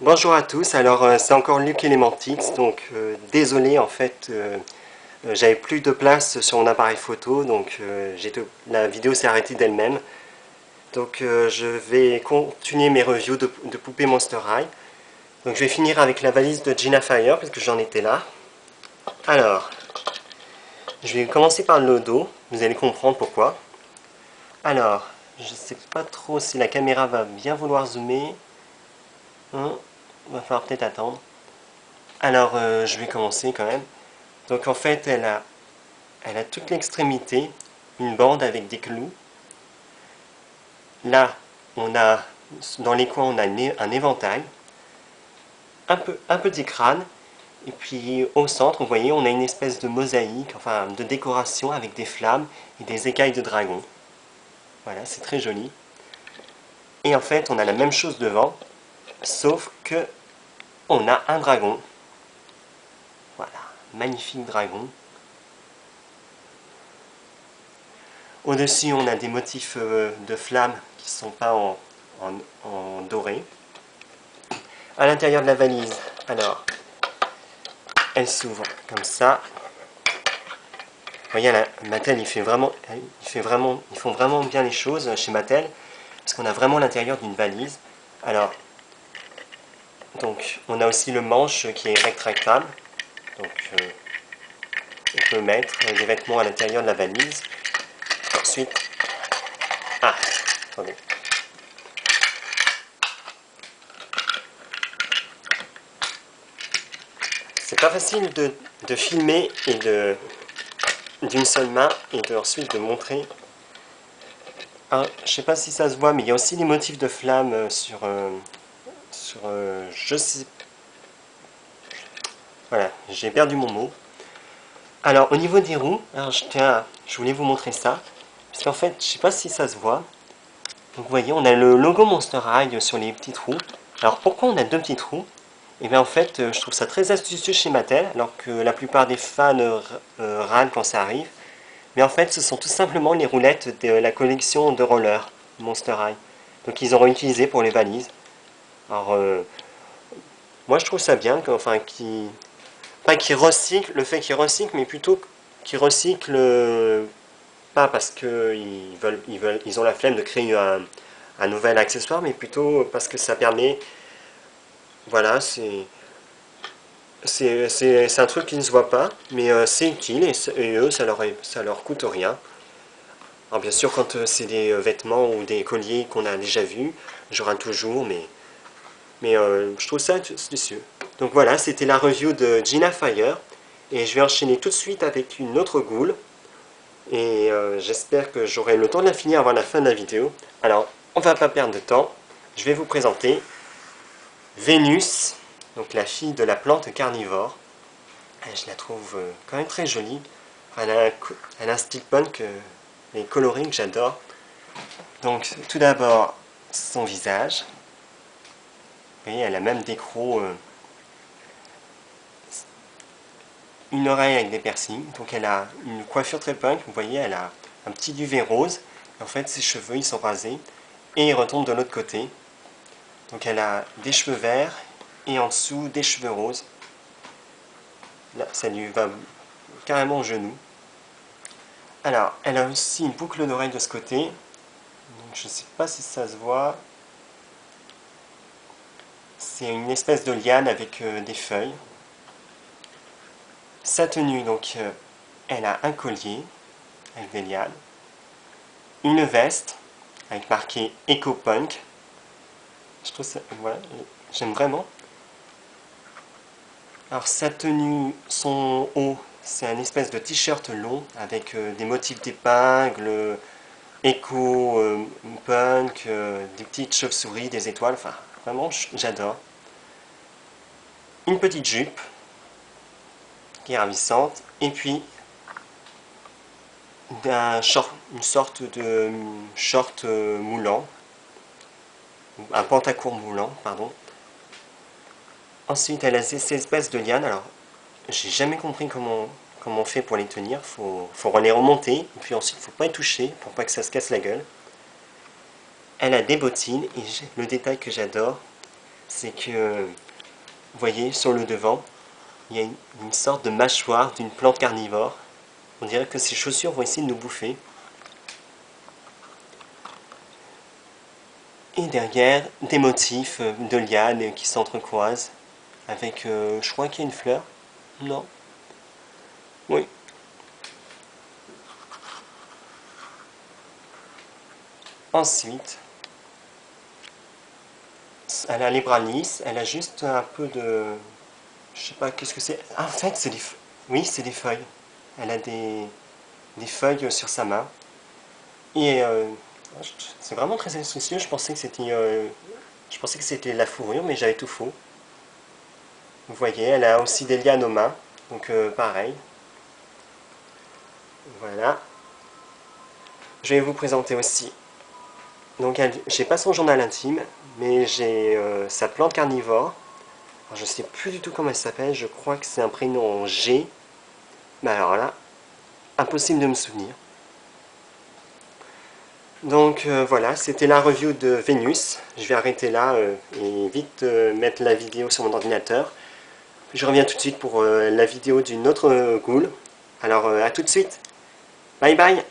Bonjour à tous, alors c'est encore Luc Elementix, donc désolé en fait, j'avais plus de place sur mon appareil photo, donc la vidéo s'est arrêtée d'elle-même. Donc je vais continuer mes reviews de poupées Monster High. Donc je vais finir avec la valise de Gina Fire, parce que j'en étais là. Alors, je vais commencer par le dos, vous allez comprendre pourquoi. Alors, je sais pas trop si la caméra va bien vouloir zoomer. Va falloir peut-être attendre. Alors, je vais commencer quand même. Donc en fait, elle a toute l'extrémité une bande avec des clous. Là, dans les coins, on a un éventail, un petit crâne, et puis au centre, vous voyez, on a une espèce de mosaïque, enfin de décoration avec des flammes et des écailles de dragon. Voilà, c'est très joli. Et en fait, on a la même chose devant, sauf que on a un dragon. Voilà, magnifique dragon. Au-dessus, on a des motifs de flammes qui sont peints en doré. À l'intérieur de la valise, alors, elle s'ouvre comme ça. Vous voyez, Mattel, ils font vraiment bien les choses chez Mattel, parce qu'on a vraiment l'intérieur d'une valise. Alors, donc, on a aussi le manche qui est rétractable. Donc, on peut mettre des vêtements à l'intérieur de la valise. Ensuite, attendez. C'est pas facile de filmer et d'une seule main et ensuite de montrer. Alors, je sais pas si ça se voit, mais il y a aussi des motifs de flammes je sais. Voilà, j'ai perdu mon mot. Alors, au niveau des roues, alors je voulais vous montrer ça, parce qu'en fait, je sais pas si ça se voit. Donc, vous voyez, on a le logo Monster High sur les petites roues. Alors, pourquoi on a deux petites roues? Et bien en fait, je trouve ça très astucieux chez Mattel, alors que la plupart des fans râlent quand ça arrive. Mais en fait, ce sont tout simplement les roulettes de la collection de rollers Monster High. Donc ils ont réutilisé pour les valises. Alors, moi je trouve ça bien, pas qu'ils recyclent, le fait qu'ils recyclent, mais plutôt qu'ils recyclent, pas parce qu'ils ont la flemme de créer un nouvel accessoire, mais plutôt parce que ça permet, voilà, c'est un truc qui ne se voit pas, mais c'est utile et eux, ça leur coûte rien. Alors bien sûr, quand c'est des vêtements ou des colliers qu'on a déjà vus, j'aurai toujours, mais je trouve ça astucieux. Donc voilà, c'était la review de Gina Fire, et je vais enchaîner tout de suite avec une autre goule, et j'espère que j'aurai le temps de la finir avant la fin de la vidéo. Alors, on va pas perdre de temps, je vais vous présenter Vénus, donc la fille de la plante carnivore. Je la trouve quand même très jolie. Elle a un style punk et coloré que j'adore. Donc tout d'abord son visage. Vous voyez, elle a même des crocs, une oreille avec des piercings. Donc elle a une coiffure très punk. Vous voyez, elle a un petit duvet rose. En fait, ses cheveux, ils sont rasés. Et ils retombent de l'autre côté. Donc elle a des cheveux verts et en dessous des cheveux roses. Là, ça lui va carrément au genou. Alors, elle a aussi une boucle d'oreille de ce côté. Donc, je ne sais pas si ça se voit. C'est une espèce de liane avec des feuilles. Sa tenue, donc, elle a un collier avec des lianes. Une veste avec marqué Eco Punk. Je trouve ça, voilà, j'aime vraiment. Alors, sa tenue, son haut, c'est un espèce de t-shirt long avec des motifs d'épingles, éco, punk, des petites chauves-souris, des étoiles, enfin vraiment j'adore. Une petite jupe qui est ravissante, et puis une sorte de short moulant, un pantacourt moulant, pardon. Ensuite elle a ces espèces de lianes, alors j'ai jamais compris comment on fait pour les tenir, faut les remonter, et puis ensuite faut pas y toucher pour pas que ça se casse la gueule. Elle a des bottines, et le détail que j'adore, c'est que, vous voyez, sur le devant, il y a une sorte de mâchoire d'une plante carnivore. On dirait que ces chaussures vont essayer de nous bouffer. Et derrière, des motifs de lianes qui s'entrecroisent. Avec, je crois qu'il y a une fleur. Non. Oui. Ensuite, elle a les bras lisses. Elle a juste un peu de... Je sais pas, qu'est-ce que c'est. Ah, en fait, c'est des... Oui, c'est des feuilles. Elle a des feuilles sur sa main. Et c'est vraiment très astucieux. Je pensais que c'était la fourrure, mais j'avais tout faux. Vous voyez, elle a aussi des lianes aux mains. Donc pareil. Voilà. Je vais vous présenter aussi. Donc j'ai pas son journal intime, mais j'ai sa plante carnivore. Alors, je sais plus du tout comment elle s'appelle. Je crois que c'est un prénom en G. Mais alors là, impossible de me souvenir. Donc voilà, c'était la review de Vénus. Je vais arrêter là et vite mettre la vidéo sur mon ordinateur. Je reviens tout de suite pour la vidéo d'une autre ghoul. Alors à tout de suite. Bye bye.